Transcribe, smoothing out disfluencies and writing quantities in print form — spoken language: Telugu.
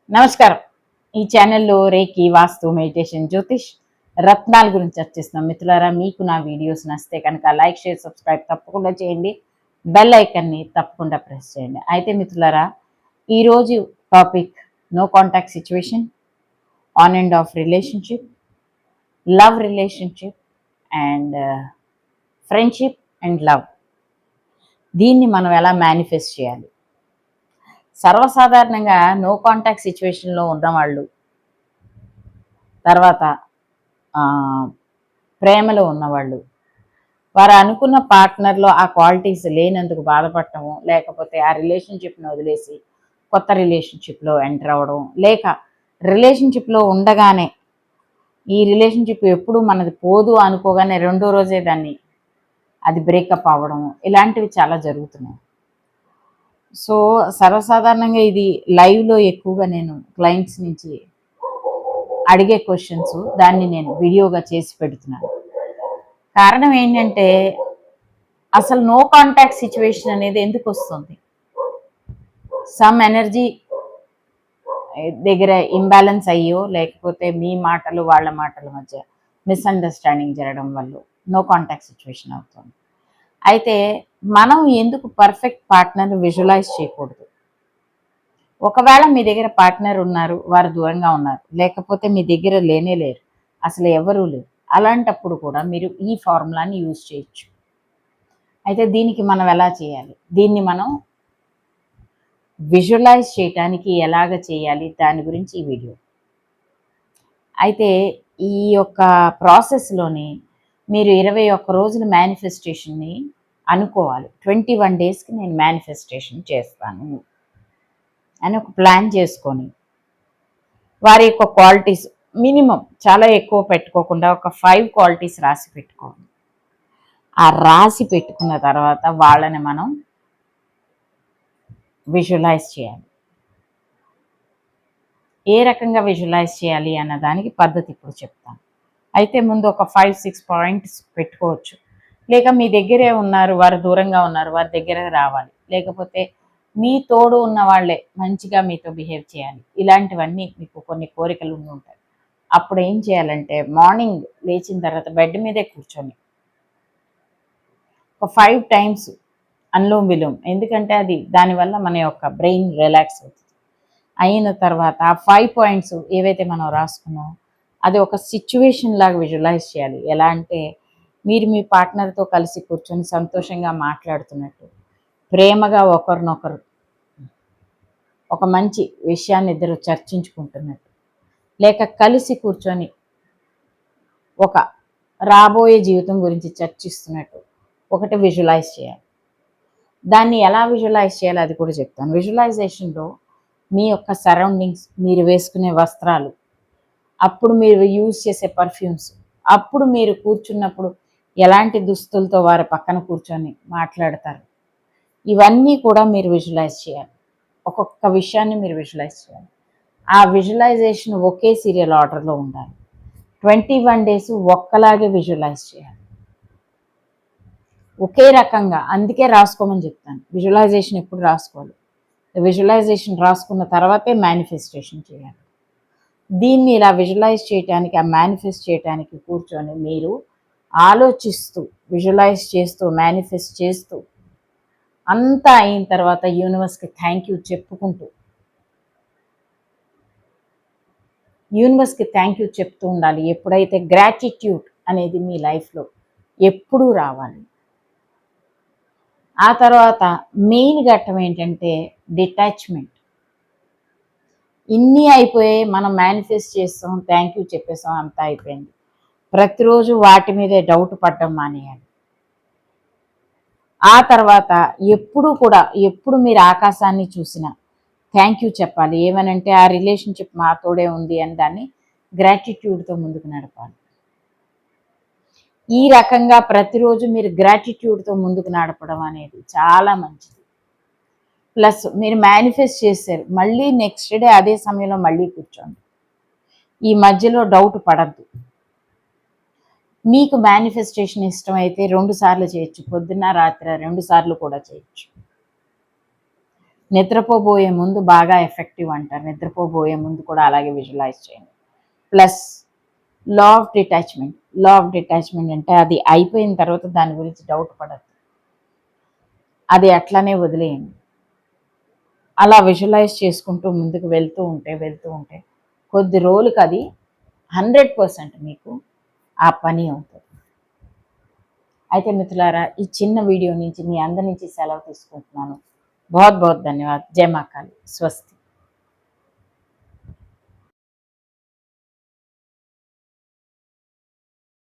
నమస్కారం. ఈ ఛానల్‌లో రేకి, వాస్తు, మెడిటేషన్, జ్యోతిష్, రత్నాల గురించి చర్చిస్తున్నాం. మిత్రులారా, మీకు నా వీడియోస్ నచ్చితే కనుక లైక్, షేర్, సబ్స్క్రైబ్ తప్పకుండా చేయండి. బెల్ ఐకాన్‌ని తప్పకుండా ప్రెస్ చేయండి. అయితే మిత్రులారా, ఈరోజు topic no contact situation, on and off relationship, love relationship and friendship and love. దీన్ని మనం ఎలా మేనిఫెస్ట్ చేయాలి? సర్వసాధారణంగా నో కాంటాక్ట్ సిచ్యువేషన్లో ఉన్నవాళ్ళు, తర్వాత ప్రేమలో ఉన్నవాళ్ళు, వారు అనుకున్న పార్ట్నర్లో ఆ క్వాలిటీస్ లేనందుకు బాధపడటము, లేకపోతే ఆ రిలేషన్షిప్ని వదిలేసి కొత్త రిలేషన్షిప్లో ఎంటర్ అవ్వడం, లేక రిలేషన్షిప్లో ఉండగానే ఈ రిలేషన్షిప్ ఎప్పుడు మనది పోదు అనుకోగానే రెండో రోజే అది బ్రేకప్ అవ్వడం, ఇలాంటివి చాలా జరుగుతున్నాయి. సో సర్వసాధారణంగా ఇది లైవ్లో ఎక్కువగా నేను క్లయింట్స్ నుంచి అడిగే క్వశ్చన్స్, దాన్ని నేను వీడియోగా చేసి పెడుతున్నాను. కారణం ఏంటంటే, అసలు నో కాంటాక్ట్ సిచ్యువేషన్ అనేది ఎందుకు వస్తుంది? సమ్ ఎనర్జీ దగ్గర ఇంబ్యాలెన్స్ అయ్యో, లేకపోతే మీ మాటలు వాళ్ళ మాటల మధ్య మిస్అండర్స్టాండింగ్ జరగడం వల్ల నో కాంటాక్ట్ సిచ్యువేషన్ అవుతుంది. అయితే మనం ఎందుకు పర్ఫెక్ట్ పార్ట్నర్ని విజువలైజ్ చేయకూడదు? ఒకవేళ మీ దగ్గర పార్ట్నర్ ఉన్నారు, వారు దూరంగా ఉన్నారు, లేకపోతే మీ దగ్గర లేనే లేరు, అసలు ఎవరూ లేరు, అలాంటప్పుడు కూడా మీరు ఈ ఫార్ములాని యూజ్ చేయొచ్చు. అయితే దీనికి మనం ఎలా చేయాలి? దీన్ని మనం విజువలైజ్ చేయటానికి ఎలాగ చేయాలి, దాని గురించి ఈ వీడియో. అయితే ఈ యొక్క ప్రాసెస్లోని మీరు 21 రోజుల మేనిఫెస్టేషన్ని అనుకోవాలి. 21 డేస్కి నేను మేనిఫెస్టేషన్ చేస్తాను అని ఒక ప్లాన్ చేసుకొని, వారి యొక్క క్వాలిటీస్ మినిమం చాలా ఎక్కువ పెట్టుకోకుండా ఒక 5 క్వాలిటీస్ రాసి పెట్టుకోండి. ఆ రాసి పెట్టుకున్న తర్వాత వాళ్ళని మనం విజువలైజ్ చేయాలి. ఏ రకంగా విజువలైజ్ చేయాలి అన్న దానికి పద్ధతి ఇప్పుడు చెప్తాను. అయితే ముందు ఒక 5-6 పాయింట్స్ పెట్టుకోవచ్చు. లేక మీ దగ్గరే ఉన్నారు, వారు దూరంగా ఉన్నారు, వారి దగ్గరకు రావాలి, లేకపోతే మీ తోడు ఉన్న వాళ్ళే మంచిగా మీతో బిహేవ్ చేయాలి. ఇలాంటివన్నీ మీకు కొన్ని కోరికలు ఉంటాయి. అప్పుడు ఏం చేయాలంటే, మార్నింగ్ లేచిన తర్వాత బెడ్ మీదే కూర్చొని ఒక 5 టైమ్స్ అనులోమ్ విలోమ్, ఎందుకంటే అది దానివల్ల మన యొక్క బ్రెయిన్ రిలాక్స్ అవుతుంది. అయిన తర్వాత ఆ 5 పాయింట్స్ ఏవైతే మనం రాసుకున్నామో అది ఒక సిచ్యువేషన్ లాగా విజువలైజ్ చేయాలి. ఎలా అంటే, మీరు మీ పార్ట్నర్తో కలిసి కూర్చొని సంతోషంగా మాట్లాడుతున్నట్టు, ప్రేమగా ఒకరినొకరు ఒక మంచి విషయాన్ని ఇద్దరు చర్చించుకుంటున్నట్టు, లేక కలిసి కూర్చొని ఒక రాబోయే జీవితం గురించి చర్చిస్తున్నట్టు ఒకటి విజువలైజ్ చేయాలి. దాన్ని ఎలా విజువలైజ్ చేయాలో అది కూడా చెప్తాను. విజువలైజేషన్లో మీ యొక్క సరౌండింగ్స్, మీరు వేసుకునే వస్త్రాలు, అప్పుడు మీరు యూజ్ చేసే పర్ఫ్యూమ్స్, అప్పుడు మీరు కూర్చున్నప్పుడు ఎలాంటి దుస్తులతో వారి పక్కన కూర్చొని మాట్లాడతారు, ఇవన్నీ కూడా మీరు విజువలైజ్ చేయాలి. ఒక్కొక్క విషయాన్ని మీరు విజువలైజ్ చేయాలి. ఆ విజువలైజేషన్ ఒకే సీరియల్ ఆర్డర్లో ఉండాలి. 21 డేస్ ఒక్కలాగే విజువలైజ్ చేయాలి, ఒకే రకంగా. అందుకే రాసుకోమని చెప్తాను. విజువలైజేషన్ ఎప్పుడు రాసుకోవాలి, విజువలైజేషన్ రాసుకున్న తర్వాతే మేనిఫెస్టేషన్ చేయాలి. దీన్ని ఇలా విజువలైజ్ చేయడానికి, ఆ మేనిఫెస్ట్ చేయడానికి కూర్చొని మీరు ఆలోచిస్తూ, విజువలైజ్ చేస్తూ, మేనిఫెస్ట్ చేస్తూ, అంతా అయిన తర్వాత యూనివర్స్కి థ్యాంక్ యూ చెప్పుకుంటూ, యూనివర్స్కి థ్యాంక్ యూ చెప్తూ ఉండాలి. ఎప్పుడైతే గ్రాటిట్యూడ్ అనేది మీ లైఫ్లో ఎప్పుడూ రావాలి. ఆ తర్వాత మెయిన్ ఘట్టం ఏంటంటే డిటాచ్మెంట్. ఇన్ని అయిపోయాయి, మనం మేనిఫెస్ట్ చేస్తాం, థ్యాంక్ యూ చెప్పేసాం, అంతా అయిపోయింది. ప్రతిరోజు వాటి మీదే డౌట్ పడడం మానేయాలి. ఆ తర్వాత ఎప్పుడు మీరు ఆకాశాన్ని చూసినా థ్యాంక్ యూ చెప్పాలి. ఏమనంటే, ఆ రిలేషన్షిప్ మా తోడే ఉంది అని దాన్ని గ్రాటిట్యూడ్తో ముందుకు నడపాలి. ఈ రకంగా ప్రతిరోజు మీరు గ్రాటిట్యూడ్తో ముందుకు నడపడం అనేది చాలా మంచిది. ప్లస్ మీరు మేనిఫెస్ట్ చేశారు, మళ్ళీ నెక్స్ట్ డే అదే సమయంలో మళ్ళీ కూర్చోండి. ఈ మధ్యలో డౌట్ పడద్దు. మీకు మేనిఫెస్టేషన్ ఇష్టమైతే 2 సార్లు చేయొచ్చు, పొద్దున్న రాత్రి 2 సార్లు కూడా చేయొచ్చు. నిద్రపోబోయే ముందు బాగా ఎఫెక్టివ్ అంటారు. నిద్రపోబోయే ముందు కూడా అలాగే విజువలైజ్ చేయండి. Plus law of detachment. Law of detachment అంటే అది అయిపోయిన తర్వాత దాని గురించి డౌట్ పడద్దు, అది అట్లానే వదిలేయండి. అలా విజువలైజ్ చేసుకుంటూ ముందుకు వెళ్తూ ఉంటే కొద్ది రోజులకు అది 100% మీకు ఆ పని అవుతుంది. అయితే మిత్రులారా, ఈ చిన్న వీడియో నుంచి మీ అందరి నుంచి సెలవు తీసుకుంటున్నాను. बहुत बहुत धन्यवाद. जय माँ काली. स्वस्ति.